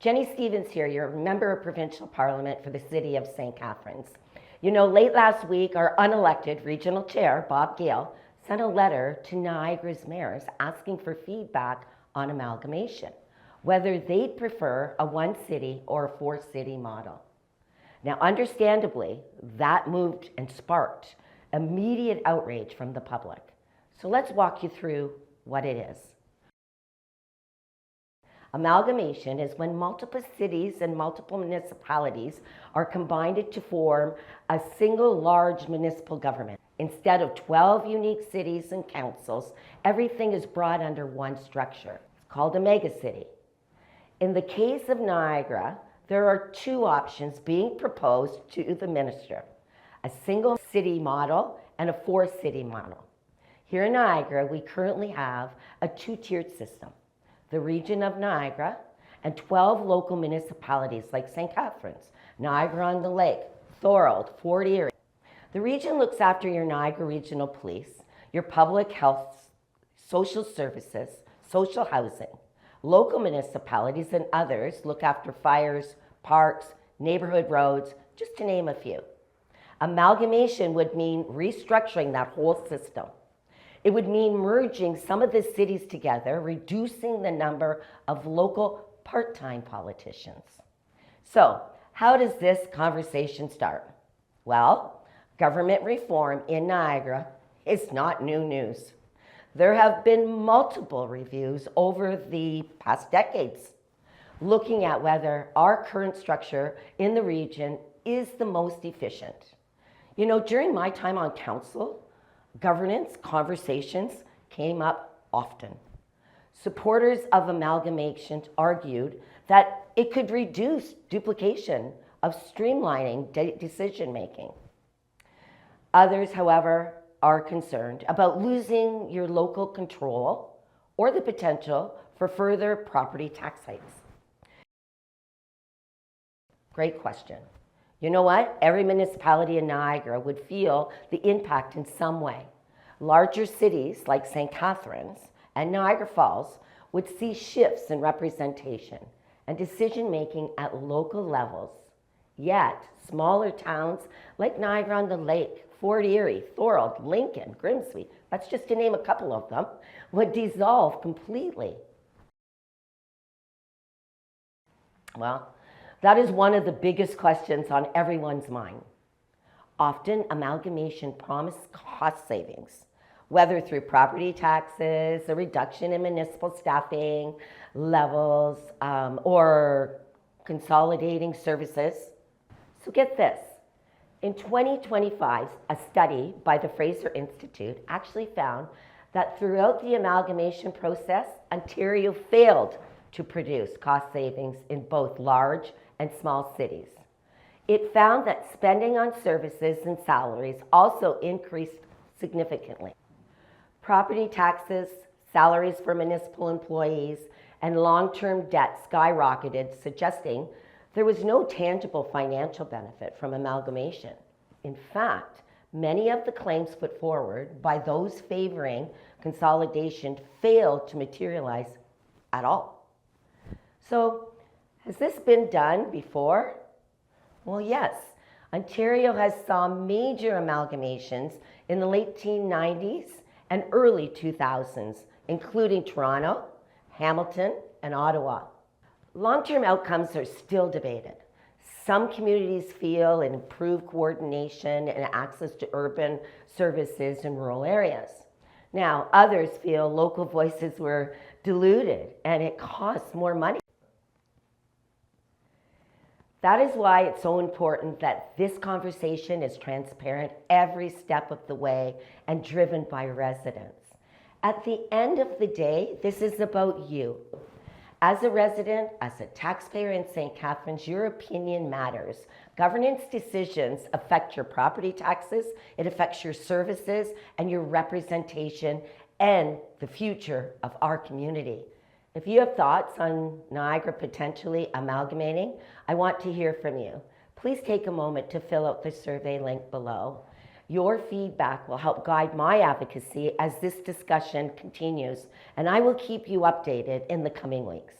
Jenny Stevens here, your Member of Provincial Parliament for the City of St. Catharines. You know, late last week, our unelected Regional Chair, Bob Gale, sent a letter to Niagara's mayors asking for feedback on amalgamation, whether they'd prefer a one-city or a four-city model. Now, understandably, that moved and sparked immediate outrage from the public. So let's walk you through what it is. Amalgamation is when multiple cities and multiple municipalities are combined to form a single large municipal government. Instead of 12 unique cities and councils, everything is brought under one structure. It's called a megacity. In the case of Niagara, there are two options being proposed to the minister: a single city model and a four-city model. Here in Niagara, we currently have a two-tiered system: the region of Niagara and 12 local municipalities like St. Catharines, Niagara-on-the-Lake, Thorold, Fort Erie. The region looks after your Niagara Regional Police, your public health, social services, social housing. Local municipalities and others look after fires, parks, neighborhood roads, just to name a few. Amalgamation would mean restructuring that whole system. It would mean merging some of the cities together, reducing the number of local part-time politicians. So, how does this conversation start? Well, government reform in Niagara is not new news. There have been multiple reviews over the past decades looking at whether our current structure in the region is the most efficient. You know, during my time on council, governance conversations came up often. Supporters of amalgamation argued that it could reduce duplication of streamlining decision-making. Others, however, are concerned about losing your local control or the potential for further property tax hikes. Great question. You know what? Every municipality in Niagara would feel the impact in some way. Larger cities like St. Catharines and Niagara Falls would see shifts in representation and decision-making at local levels. Yet, smaller towns like Niagara-on-the-Lake, Fort Erie, Thorold, Lincoln, Grimsby, that's just to name a couple of them, would dissolve completely. Well, that is one of the biggest questions on everyone's mind. Often, amalgamation promised cost savings, whether through property taxes, a reduction in municipal staffing levels, or consolidating services. So get this. In 2025, a study by the Fraser Institute actually found that throughout the amalgamation process, Ontario failed to produce cost savings in both large and small cities. It found that spending on services and salaries also increased significantly. Property taxes, salaries for municipal employees, and long-term debt skyrocketed, suggesting there was no tangible financial benefit from amalgamation. In fact, many of the claims put forward by those favoring consolidation failed to materialize at all. So, has this been done before? Well, yes. Ontario has saw major amalgamations in the late 1990s and early 2000s, including Toronto, Hamilton, and Ottawa. Long-term outcomes are still debated. Some communities feel an improved coordination and access to urban services in rural areas. Now, others feel local voices were diluted and it costs more money. That is why it's so important that this conversation is transparent every step of the way and driven by residents. At the end of the day, this is about you. As a resident, as a taxpayer in St. Catharines, your opinion matters. Governance decisions affect your property taxes, it affects your services and your representation and the future of our community. If you have thoughts on Niagara potentially amalgamating, I want to hear from you. Please take a moment to fill out the survey link below. Your feedback will help guide my advocacy as this discussion continues, and I will keep you updated in the coming weeks.